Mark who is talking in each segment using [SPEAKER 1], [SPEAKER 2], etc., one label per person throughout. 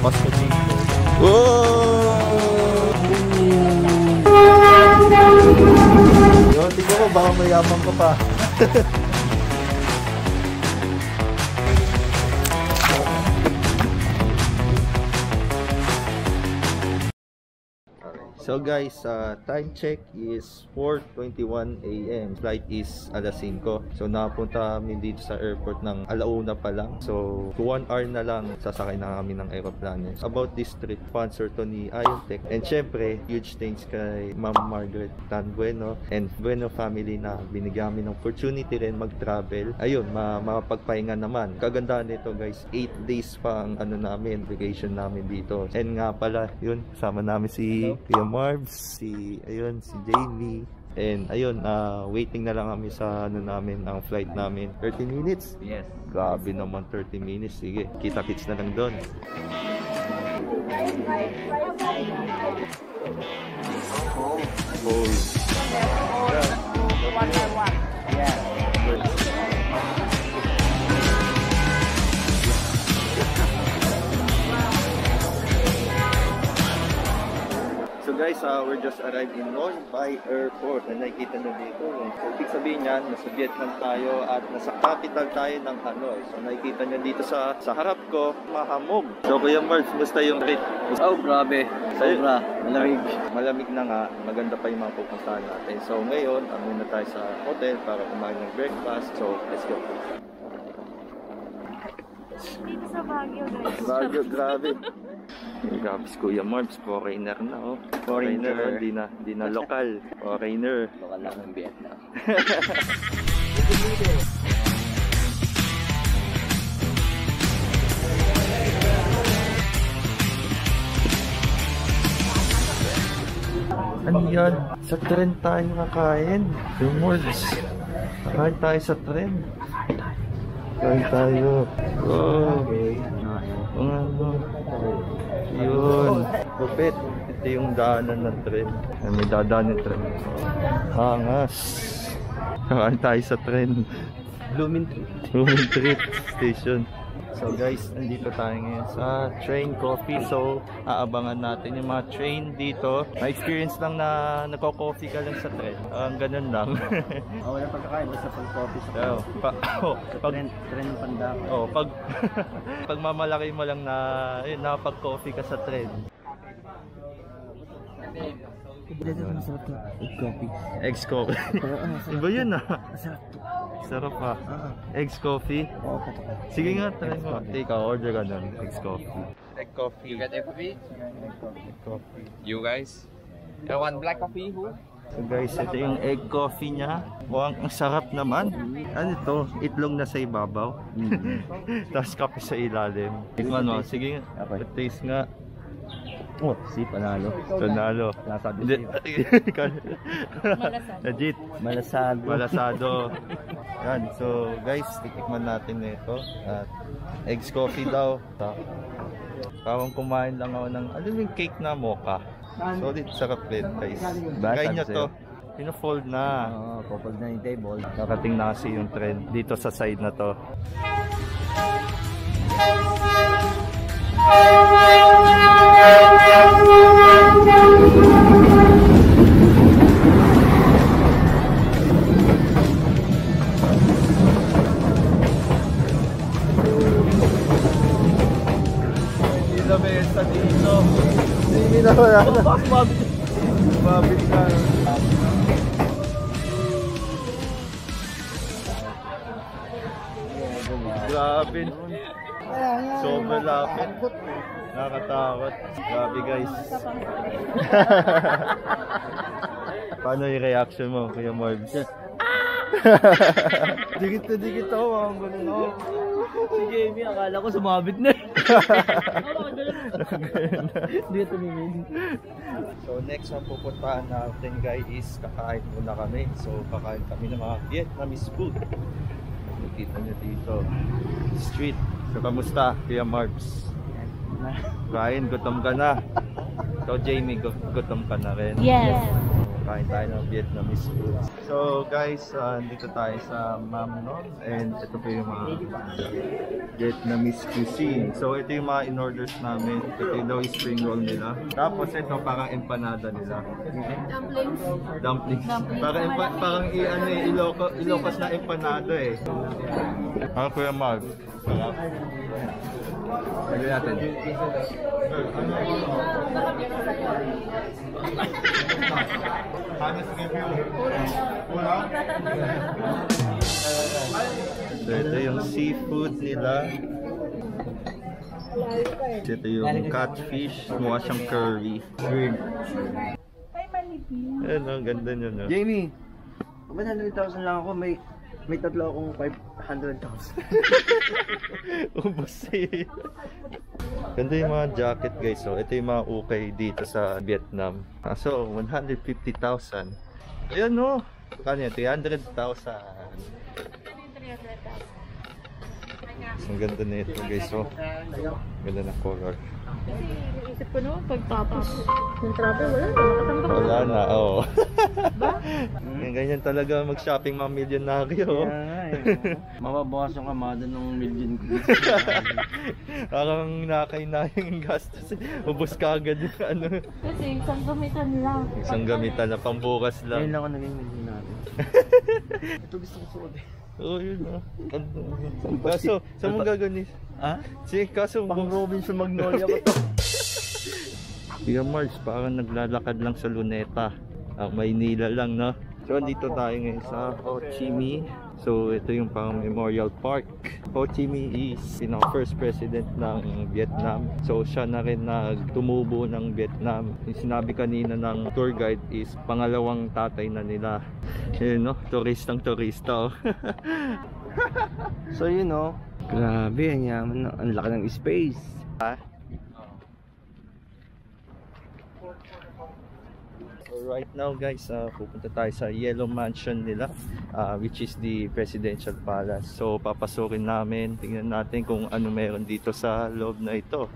[SPEAKER 1] Pasko dito. Wow! Yo, tingnan mo, baka mayaman ka pa. So guys, time check is 4:21 AM. Flight is alas 5. So napunta kami dito sa airport ng alauna pa lang. So 1 hour na lang sasakay na kami ng aeroplano. About this trip, sponsor to ni Iontech. And syempre, huge thanks kay Ma'am Margaret Tan Bueno and Bueno family na binigyan kami ng opportunity rin mag-travel. Ayun, mapagpahinga naman. Kagandahan nito guys, 8 days pa ang namin, vacation namin dito. And nga pala, yun, kasama namin si Kuya Marbs, si Jamie. And ayun, waiting na lang kami sa namin, ang flight namin. 30 minutes?
[SPEAKER 2] Yes.
[SPEAKER 1] Grabe naman 30 minutes. Sige, kita-kits na lang doon. So guys, we're just arrived in Noi Bai Airport na nakikita nyo dito. So, ibig sabihin yan, nasa Vietnam tayo at nasa capital tayo ng Hanoi. So nakikita nyo dito sa harap ko, mahamog. So Kuya Mark, musta yung trip?
[SPEAKER 2] Oh, grabe. Sobra. Malamig.
[SPEAKER 1] Malamig na nga. Maganda pa yung mga pupuntahan natin. So ngayon, muna tayo sa hotel para kumain ng breakfast. So let's go.
[SPEAKER 3] Dito sa Baguio guys.
[SPEAKER 1] Baguio, grabe. Grabe si Kuya Marbs, foreigner na oh. Foreigner, di na lokal. Foreigner.
[SPEAKER 2] Lokal lang ng Vietnam.
[SPEAKER 1] Ano yan? Sa tren tayo kakain. Kuya Marbs, kakain tayo sa tren. Kakain tayo. Oh. Yun, pupit. Ito yung daanan ng tren. May dadaan ng tren. Hangas. Kakain tayo sa tren.
[SPEAKER 2] Blooming
[SPEAKER 1] Street Station. So guys, nandito tayo ngayon sa Train Coffee. So aabangan natin yung mga train dito. May experience lang na nagko-coffee ka lang sa tren. Ganun lang.
[SPEAKER 2] Wala pagkakain, basta pag-coffee sa tren panda.
[SPEAKER 1] Pag mamalaki mo lang na nakapag-coffee ka sa tren.
[SPEAKER 2] Masarap to. Egg coffee.
[SPEAKER 1] Eggs coffee. Iba yun ah. Sarap ha. Eggs coffee. Sige nga, try mo. Take a order ka nun. Eggs coffee. Egg coffee.
[SPEAKER 4] You get egg coffee?
[SPEAKER 1] Egg coffee.
[SPEAKER 4] You guys? You want black coffee? Who?
[SPEAKER 1] So guys, ito yung egg coffee niya. Mukhang ang sarap naman. Ano ito? Itlog na sa ibabaw. Tapos kape sa ilalim. Tikman mo. Sige nga. Taste nga.
[SPEAKER 2] Oh, si panalo.
[SPEAKER 1] Panalo.
[SPEAKER 2] Nasabi
[SPEAKER 1] Legit.
[SPEAKER 2] Malasado.
[SPEAKER 1] Malasado. Yan. So guys, titikman natin nito. At eggs coffee daw. Parang kumain lang ako ng yung cake na mocha. Solid, sarap din guys. Kaya nyo to. Pino-fold na.
[SPEAKER 2] Fold na yung table.
[SPEAKER 1] Nakating na kasi yung trend dito sa side na to. Hindi na mesa dito. Hindi na wala na. Mabit na. Grabe. Sobrang lapit. Nakakatakot. Grabe guys. Paano yung reaction mo, Kuya Marbs? Dikit na dikit ako. Ang ganun ako.
[SPEAKER 2] Si Jamie, akala ko sumabit na. Hindi tumingin.
[SPEAKER 1] So next ang pupuntahan natin guys is kakain muna kami. So kakain kami ng mga Vietnamese food. Nakikita nyo dito. Street. So kamusta, Kuya Marbs? Kain, gutom ka na. So Jamie, gutom ka na rin.
[SPEAKER 3] Yes.
[SPEAKER 1] Kain tayo ng Vietnamese food. So guys, dito tayo sa Mam Nom. And ito po yung mga Vietnamese cuisine. So ito yung mga in-orders namin. Ito yung daw spring roll nila. Tapos ito parang empanada nila. Dumplings. Parang Ilocos na empanada eh. Ano po yung Marv? Sarap. Lagyan natin. So ito yung seafood nila. Ito yung catfish. Mukha siyang curry. Shrimp. Ayan, ang ganda nyo, no?
[SPEAKER 2] Jamie, 100,000 lang ako. May tatlo akong 500,000.
[SPEAKER 1] Ubus eh. Ganda yung mga jacket guys. So ito yung mga ukay dito sa Vietnam. So 150,000. Ayan no. Kanya 300,000. Ang ganda na ito guys. So ganda na color.
[SPEAKER 3] Kasi naisip ko no, pagtatapos ng travel,
[SPEAKER 1] Wala na, oo.
[SPEAKER 3] Ba?
[SPEAKER 1] Ganyan talaga mag-shopping mga milyonaryo.
[SPEAKER 2] Mababawas yung kamada ng million.
[SPEAKER 1] Parang nakay na yung gastos. Ubus ka agad yung ano.
[SPEAKER 3] Kasi isang gamitan lang.
[SPEAKER 1] Isang gamitan na pambukas
[SPEAKER 2] Ngayon
[SPEAKER 1] lang.
[SPEAKER 2] lang ako naging million natin. Ito gusto ko suot eh.
[SPEAKER 1] Oo, yun ah. Kaso, saan mo gagawin?
[SPEAKER 2] Ha?
[SPEAKER 1] Sige, kaso
[SPEAKER 2] Pang Robinson Magnolia ko to.
[SPEAKER 1] Kuya Mars, parang naglalakad lang sa Luneta. Maynila lang, no? So, dito tayo ngayon sa Ho Chi Minh. So, ito yung pang Memorial Park. Ho Chi Minh is first president ng Vietnam. So, siya na rin tumubo ng Vietnam. Yung sinabi kanina ng tour guide is pangalawang tatay na nila. Yun, no? Turistang turista, oh.
[SPEAKER 2] So yun know, grabe, ang yaman, ang laki ng space.
[SPEAKER 1] Ha? So right now guys, pupunta tayo sa Yellow Mansion nila, which is the Presidential Palace. So papasukin namin, tingnan natin kung ano meron dito sa loob na ito.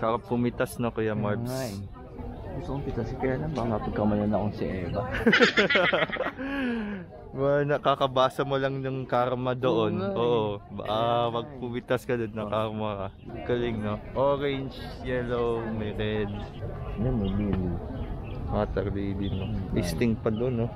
[SPEAKER 1] Sarap pumitas na Kuya Marbs.
[SPEAKER 2] Gusto kong pitasin kaya lang baka mapagkamalan akong si Eva.
[SPEAKER 1] Nakakabasa mo lang ng karma doon. Oo. Wag pumitas ka doon ng karma ka. Galing no? Orange, yellow, may red.
[SPEAKER 2] Yan, may lily.
[SPEAKER 1] Water lily no? Listing pa doon no?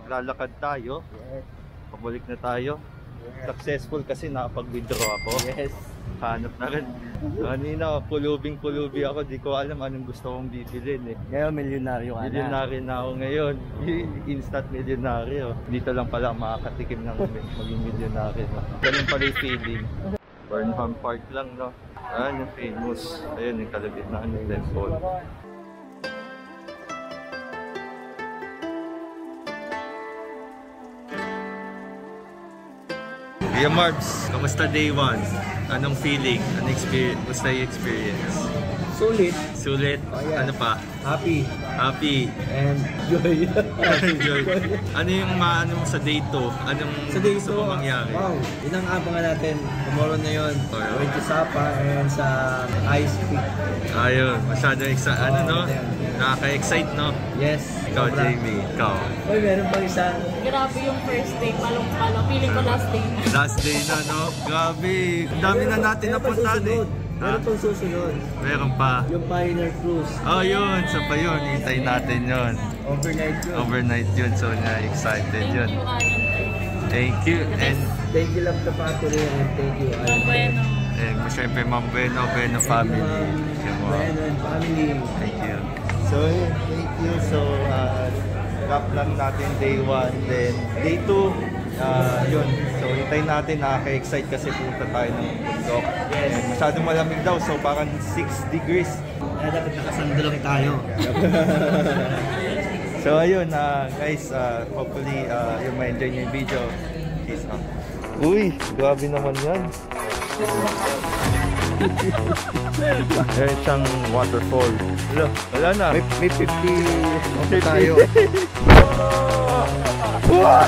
[SPEAKER 1] Lalakad tayo. Pabalik na tayo. Successful kasi nakapag-withdraw ako.
[SPEAKER 2] Yes.
[SPEAKER 1] Hanap na rin. Kanina, pulubing-pulubi ako. Di ko alam anong gusto kong bibilin eh.
[SPEAKER 2] Ngayon, milyonaryo ka na.
[SPEAKER 1] Milyonaryo na ako ngayon. Instant milyonaryo. Dito lang pala makakatikim ng maging milyonaryo. Ganun pala yung feeling. Burnham Park lang, no? Yung famous. Ayun, yung kalagitnaan ng temple. Kuya Marbs, kamusta day 1? Anong feeling? Anong experience? Kamusta yung experience?
[SPEAKER 2] Sulit.
[SPEAKER 1] Sulit?
[SPEAKER 2] Oh, yeah.
[SPEAKER 1] Ano pa?
[SPEAKER 2] Happy.
[SPEAKER 1] Happy.
[SPEAKER 2] And joy.
[SPEAKER 1] Enjoy. Ano yung maano mo sa day 2? Anong
[SPEAKER 2] Sa day
[SPEAKER 1] gusto
[SPEAKER 2] 2,
[SPEAKER 1] mo mangyari?
[SPEAKER 2] wow, yun ang abangan natin. Tomorrow na yun.
[SPEAKER 1] Alright.
[SPEAKER 2] Going to Sapa and sa Ice Peak.
[SPEAKER 1] Ayun, masyado ano no?
[SPEAKER 2] yeah.
[SPEAKER 1] Nakaka-excite no?
[SPEAKER 2] Yes.
[SPEAKER 1] Ikaw
[SPEAKER 2] sobra.
[SPEAKER 1] Jamie, ikaw.
[SPEAKER 2] Uy, meron pang isa.
[SPEAKER 3] Grabe yung first day, palong-palong. Feeling ko last day na.
[SPEAKER 1] Last day na no? Grabe, ang dami na natin napuntahan eh.
[SPEAKER 2] Meron pang susunod.
[SPEAKER 1] Meron pa.
[SPEAKER 2] Yung Pioneer Cruise.
[SPEAKER 1] Oh yun, sa pa yun, hintayin natin yun.
[SPEAKER 2] Overnight yun.
[SPEAKER 1] Overnight yun, so excited
[SPEAKER 3] Thank
[SPEAKER 1] yun.
[SPEAKER 3] you, Alan.
[SPEAKER 1] Thank you, and
[SPEAKER 2] Thank you, Love the Factory, and thank you, Alan.
[SPEAKER 3] Bueno.
[SPEAKER 1] syempre Ma'am Bueno family.
[SPEAKER 2] Thank you, Ma'am Bueno and family.
[SPEAKER 1] Thank you. So, thank you. So, wrap lang natin day 1, then day 2, yun. So, hintayin natin, nakaka-excite kasi punta tayo ng bundok. Yes. Masyadong malamig daw, so parang 6 degrees.
[SPEAKER 2] Kaya dapat nakasando lang tayo.
[SPEAKER 1] So, ayun, guys, hopefully, you may enjoy yung video. Peace out. Uy, grabe naman yan. Meron siyang waterfall. Wala na.
[SPEAKER 2] May 50 tayo.
[SPEAKER 1] Wow!